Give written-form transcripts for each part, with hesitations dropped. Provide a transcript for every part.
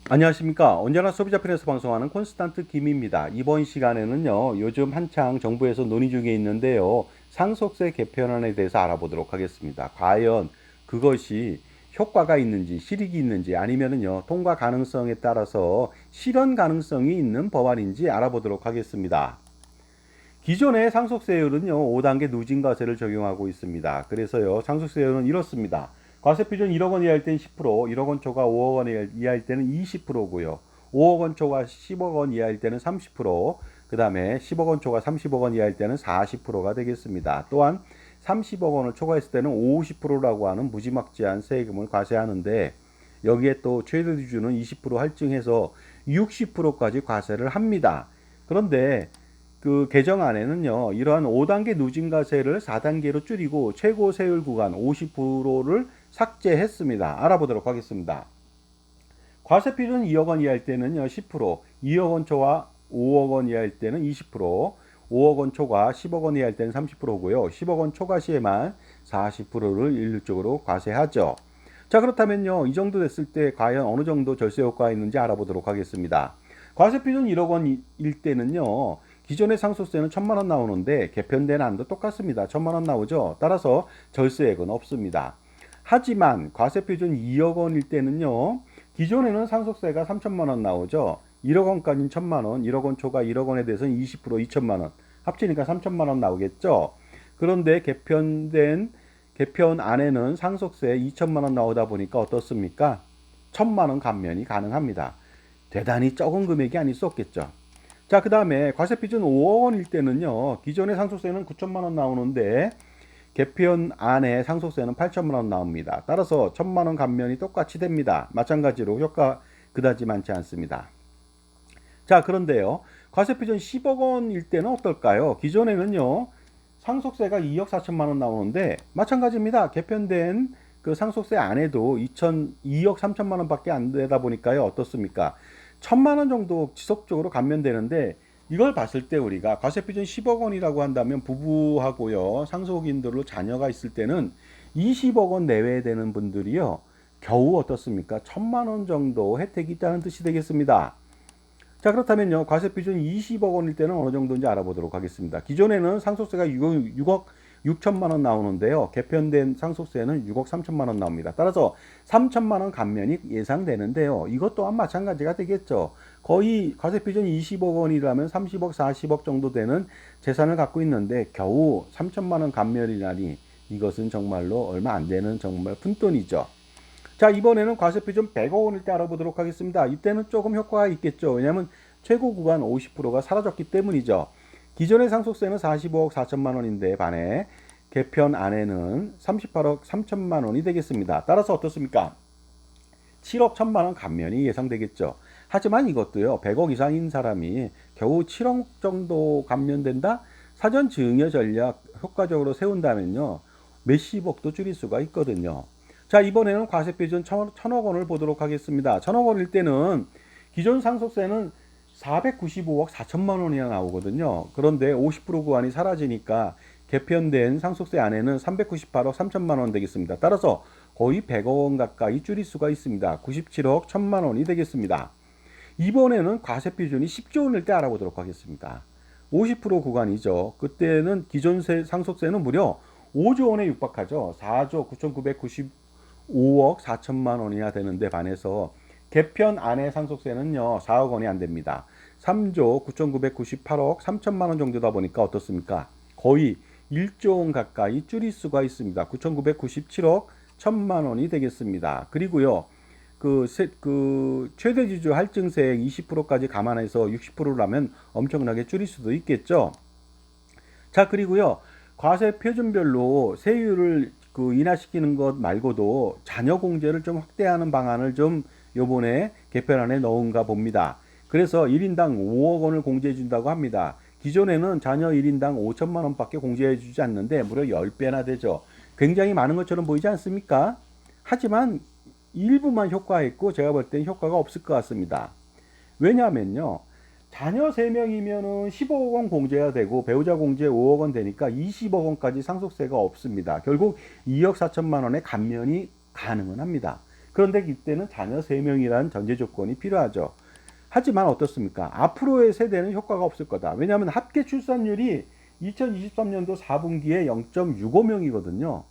안녕하십니까. 언제나 소비자 편에서 방송하는 콘스탄트 김입니다. 이번 시간에는요, 요즘 한창 정부에서 논의 중에 있는데요, 상속세 개편안에 대해서 알아보도록 하겠습니다. 과연 그것이 효과가 있는지, 실익이 있는지, 아니면은요, 통과 가능성에 따라서 실현 가능성이 있는 법안인지 알아보도록 하겠습니다. 기존의 상속세율은요, 5단계 누진과세를 적용하고 있습니다. 그래서요, 상속세율은 이렇습니다. 과세표준 1억 원 이하일 때는 10%, 1억 원 초과 5억 원 이하일 때는 20%고요. 5억 원 초과 10억 원 이하일 때는 30%, 그 다음에 10억 원 초과 30억 원 이하일 때는 40%가 되겠습니다. 또한 30억 원을 초과했을 때는 50%라고 하는 무지막지한 세금을 과세하는데, 여기에 또 최대 기준은 20% 할증해서 60%까지 과세를 합니다. 그런데 그 개정안에는요, 이러한 5단계 누진과세를 4단계로 줄이고 최고 세율 구간 50%를 삭제했습니다. 알아보도록 하겠습니다. 과세 표준 2억 원 이하일 때는요, 10%, 2억 원 초과 5억 원 이하일 때는 20%, 5억 원 초과 10억 원 이하일 때는 30%고요. 10억 원 초과 시에만 40%를 일률적으로 과세하죠. 자, 그렇다면요, 이 정도 됐을 때 과연 어느 정도 절세 효과가 있는지 알아보도록 하겠습니다. 과세 표준 1억 원일 때는요, 기존의 상속세는 1,000만 원 나오는데 개편된 안도 똑같습니다. 1,000만 원 나오죠. 따라서 절세액은 없습니다. 하지만 과세 표준 2억 원일 때는요, 기존에는 상속세가 3천만 원 나오죠. 1억 원까지는 1천만 원, 1억 원 초과 1억 원에 대해서는 20% 2천만 원, 합치니까 3천만 원 나오겠죠. 그런데 개편 안에는 상속세 2천만 원 나오다 보니까 어떻습니까? 1,000만 원 감면이 가능합니다. 대단히 적은 금액이 아닐 수 없겠죠. 자, 그 다음에 과세 표준 5억 원일 때는요, 기존의 상속세는 9천만 원 나오는데 개편 안에 상속세는 8천만 원 나옵니다. 따라서 1,000만 원 감면이 똑같이 됩니다. 마찬가지로 효과 그다지 많지 않습니다. 자, 그런데요, 과세 표준 10억 원일 때는 어떨까요? 기존에는요, 상속세가 2억 4천만 원 나오는데 마찬가지입니다. 개편된 그 상속세 안에도 2억 3천만 원밖에 안 되다 보니까요. 어떻습니까? 1,000만 원 정도 지속적으로 감면되는데, 이걸 봤을 때 우리가 과세표준 10억 원이라고 한다면 부부하고요, 상속인들로 자녀가 있을 때는 20억 원 내외 되는 분들이요, 겨우 어떻습니까? 1,000만 원 정도 혜택이 있다는 뜻이 되겠습니다. 자, 그렇다면요, 과세표준 20억 원일 때는 어느 정도인지 알아보도록 하겠습니다. 기존에는 상속세가 6억 6천만 원 나오는데요, 개편된 상속세는 6억 3천만 원 나옵니다. 따라서 3천만 원 감면이 예상되는데요, 이것 또한 마찬가지가 되겠죠. 거의 과세표준 20억 원이라면 30억 40억 정도 되는 재산을 갖고 있는데 겨우 3천만 원 감면이라니, 이것은 정말로 얼마 안 되는 정말 푼돈이죠. 자, 이번에는 과세표준 100억 원일 때 알아보도록 하겠습니다. 이때는 조금 효과가 있겠죠. 왜냐하면 최고 구간 50%가 사라졌기 때문이죠. 기존의 상속세는 45억 4천만 원인데 반해 개편 안에는 38억 3천만 원이 되겠습니다. 따라서 어떻습니까? 7억 1천만 원 감면이 예상되겠죠. 하지만 이것도요, 100억 이상인 사람이 겨우 7억 정도 감면된다? 사전 증여 전략 효과적으로 세운다면요, 몇십억도 줄일 수가 있거든요. 자, 이번에는 과세표준 1,000억 원을 보도록 하겠습니다. 1,000억 원일 때는 기존 상속세는 495억 4천만 원이나 나오거든요. 그런데 50% 구간이 사라지니까 개편된 상속세 안에는 398억 3천만 원 되겠습니다. 따라서 거의 100억 원 가까이 줄일 수가 있습니다. 97억 1천만 원이 되겠습니다. 이번에는 과세표준이 10조 원일 때 알아보도록 하겠습니다. 50% 구간이죠. 그때는 기존 상속세는 무려 5조 원에 육박하죠. 4조 9,995억 4천만 원이나 되는데 반해서 개편 안의 상속세는요, 4억 원이 안 됩니다. 3조 9,998억 3천만 원 정도다 보니까 어떻습니까? 거의 1조 원 가까이 줄일 수가 있습니다. 9,997억 1천만 원이 되겠습니다. 그리고요, 그 최대 지주 할증세액 20%까지 감안해서 60%라면 엄청나게 줄일 수도 있겠죠. 자, 그리고요, 과세 표준별로 세율을 인하시키는 것 말고도 자녀 공제를 좀 확대하는 방안을 좀 요번에 개편안에 넣은가 봅니다. 그래서 1인당 5억 원을 공제해 준다고 합니다. 기존에는 자녀 1인당 5천만 원밖에 공제해 주지 않는데 무려 10배나 되죠. 굉장히 많은 것처럼 보이지 않습니까? 하지만 일부만 효과했고 제가 볼 땐 효과가 없을 것 같습니다. 왜냐하면요, 자녀 3명이면은 15억 원 공제가 되고 배우자 공제 5억 원 되니까 20억 원까지 상속세가 없습니다. 결국 2억 4천만 원의 감면이 가능은 합니다. 그런데 이때는 자녀 3명이라는 전제 조건이 필요하죠. 하지만 어떻습니까? 앞으로의 세대는 효과가 없을 거다. 왜냐하면 합계 출산율이 2023년도 4분기에 0.65명이거든요.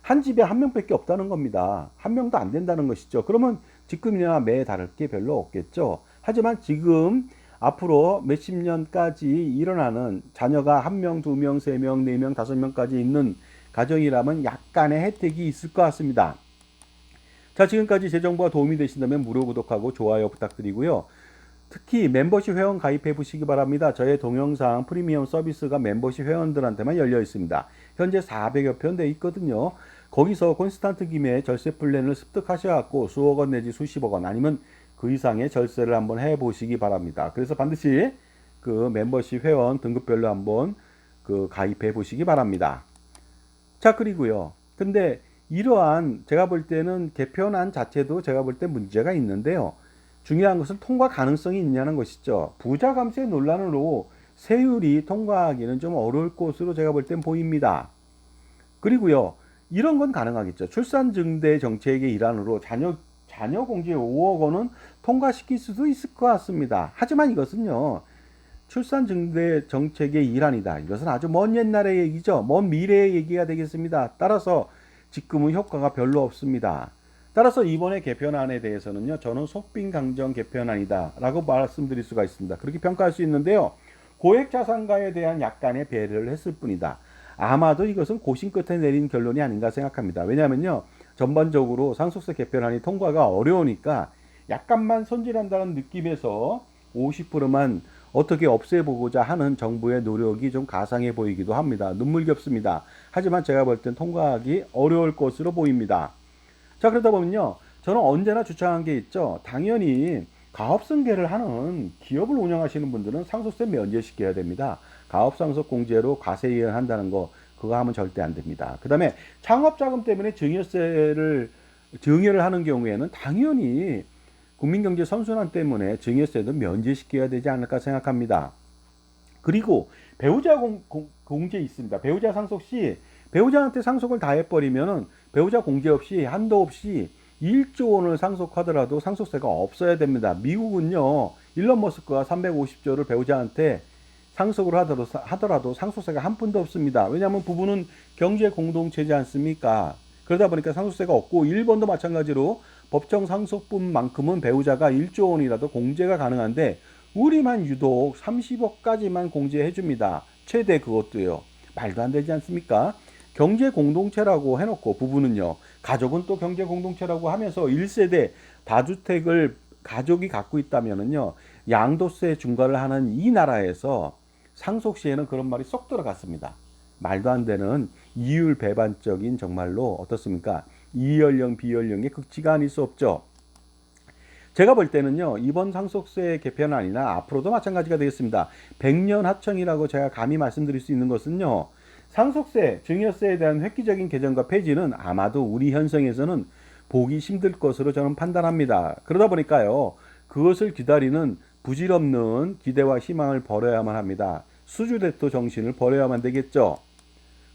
한 집에 한 명밖에 없다는 겁니다. 한 명도 안 된다는 것이죠. 그러면 지금이나 매에 다를 게 별로 없겠죠. 하지만 지금 앞으로 몇십 년까지 일어나는 자녀가 한 명, 두 명, 세 명, 네 명, 다섯 명까지 있는 가정이라면 약간의 혜택이 있을 것 같습니다. 자, 지금까지 제 정보가 도움이 되신다면 무료 구독하고 좋아요 부탁드리고요. 특히 멤버십 회원 가입해 보시기 바랍니다. 저의 동영상 프리미엄 서비스가 멤버십 회원들한테만 열려 있습니다. 현재 400여 편 돼 있거든요. 거기서 콘스탄트 김의 절세 플랜을 습득하셔갖고 수억 원 내지 수십억 원 아니면 그 이상의 절세를 한번 해 보시기 바랍니다. 그래서 반드시 그 멤버십 회원 등급별로 한번 그 가입해 보시기 바랍니다. 자, 그리고요. 근데 이러한 제가 볼 때는 개편안 자체도 제가 볼 때 문제가 있는데요. 중요한 것은 통과 가능성이 있냐는 것이죠. 부자 감세 논란으로 세율이 통과하기는 좀 어려울 것으로 제가 볼 땐 보입니다. 그리고요. 이런 건 가능하겠죠. 출산 증대 정책의 일환으로 자녀 공제 5억 원은 통과시킬 수도 있을 것 같습니다. 하지만 이것은요. 출산 증대 정책의 일환이다. 이것은 아주 먼 옛날의 얘기죠. 먼 미래의 얘기가 되겠습니다. 따라서 지금은 효과가 별로 없습니다. 따라서 이번에 개편안에 대해서는요. 저는 속빈 강정 개편안이다 라고 말씀드릴 수가 있습니다. 그렇게 평가할 수 있는데요. 고액 자산가에 대한 약간의 배려를 했을 뿐이다. 아마도 이것은 고심 끝에 내린 결론이 아닌가 생각합니다. 왜냐하면요. 전반적으로 상속세 개편안이 통과가 어려우니까 약간만 손질한다는 느낌에서 50%만 어떻게 없애보고자 하는 정부의 노력이 좀 가상해 보이기도 합니다. 눈물겹습니다. 하지만 제가 볼 땐 통과하기 어려울 것으로 보입니다. 자, 그러다 보면요. 저는 언제나 주창한 게 있죠. 당연히 가업승계를 하는 기업을 운영하시는 분들은 상속세 면제시켜야 됩니다. 가업상속 공제로 과세 이행한다는 거 그거 하면 절대 안 됩니다. 그 다음에 창업자금 때문에 증여를 하는 경우에는 당연히 국민경제 선순환 때문에 증여세도 면제시켜야 되지 않을까 생각합니다. 그리고 배우자 공제 있습니다. 배우자 상속 시 배우자한테 상속을 다 해버리면 배우자 공제 없이 한도 없이 1조 원을 상속하더라도 상속세가 없어야 됩니다. 미국은요. 일론 머스크가 350조를 배우자한테 상속을 하더라도 상속세가 한 푼도 없습니다. 왜냐하면 부부는 경제 공동체지 않습니까? 그러다 보니까 상속세가 없고 일본도 마찬가지로 법정 상속분만큼은 배우자가 1조 원이라도 공제가 가능한데 우리만 유독 30억까지만 공제해 줍니다. 최대 그것도요. 말도 안 되지 않습니까? 경제 공동체라고 해놓고 부부는요. 가족은 또 경제 공동체라고 하면서 1세대 다주택을 가족이 갖고 있다면은요. 양도세 중과를 하는 이 나라에서 상속시에는 그런 말이 쏙 들어갔습니다. 말도 안 되는 이율 배반적인 정말로 어떻습니까? 이연령 비연령의 극치가 아닐 수 없죠. 제가 볼 때는요. 이번 상속세 개편안이나 앞으로도 마찬가지가 되겠습니다. 100년 하청이라고 제가 감히 말씀드릴 수 있는 것은요. 상속세, 증여세에 대한 획기적인 개정과 폐지는 아마도 우리 현성에서는 보기 힘들 것으로 저는 판단합니다. 그러다 보니까요. 그것을 기다리는 부질없는 기대와 희망을 버려야만 합니다. 수주대토 정신을 버려야만 되겠죠.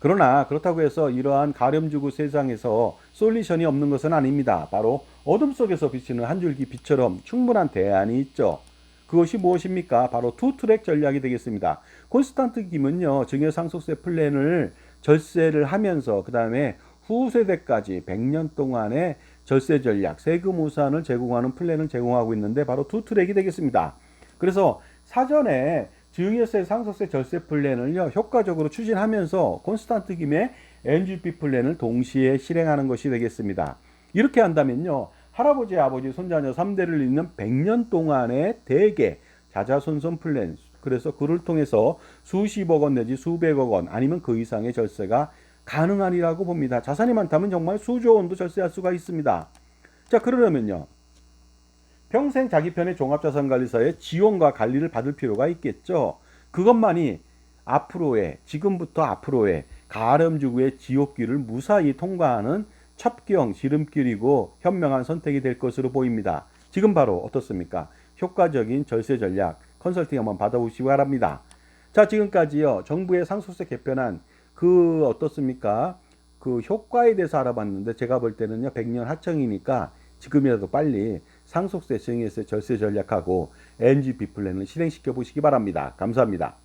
그러나 그렇다고 해서 이러한 가렴주구 세상에서 솔루션이 없는 것은 아닙니다. 바로 어둠 속에서 비치는 한 줄기 빛처럼 충분한 대안이 있죠. 그것이 무엇입니까? 바로 투트랙 전략이 되겠습니다. 콘스탄트 김은요. 증여상속세 플랜을 절세를 하면서 그 다음에 후세대까지 100년 동안의 절세 전략, 세금 우산을 제공하는 플랜을 제공하고 있는데 바로 투트랙이 되겠습니다. 그래서 사전에 증여세 상속세 절세 플랜을요 효과적으로 추진하면서 콘스탄트 김의 NGP 플랜을 동시에 실행하는 것이 되겠습니다. 이렇게 한다면요 할아버지 아버지 손자녀 3대를 잇는 100년 동안의 대개 자자손손 플랜, 그래서 그를 통해서 수십억 원 내지 수백억 원 아니면 그 이상의 절세가 가능하리라고 봅니다. 자산이 많다면 정말 수조 원도 절세할 수가 있습니다. 자, 그러려면요 평생 자기 편의 종합자산관리사의 지원과 관리를 받을 필요가 있겠죠. 그것만이 지금부터 앞으로의 가렴주구의 지옥길을 무사히 통과하는 첩경 지름길이고 현명한 선택이 될 것으로 보입니다. 지금 바로 어떻습니까? 효과적인 절세 전략 컨설팅 한번 받아보시기 바랍니다. 자, 지금까지요 정부의 상속세 개편안 어떻습니까? 그 효과에 대해서 알아봤는데 제가 볼 때는요 100년 하청이니까 지금이라도 빨리 상속세 증여세 절세 전략하고 NGB 플랜을 실행시켜 보시기 바랍니다. 감사합니다.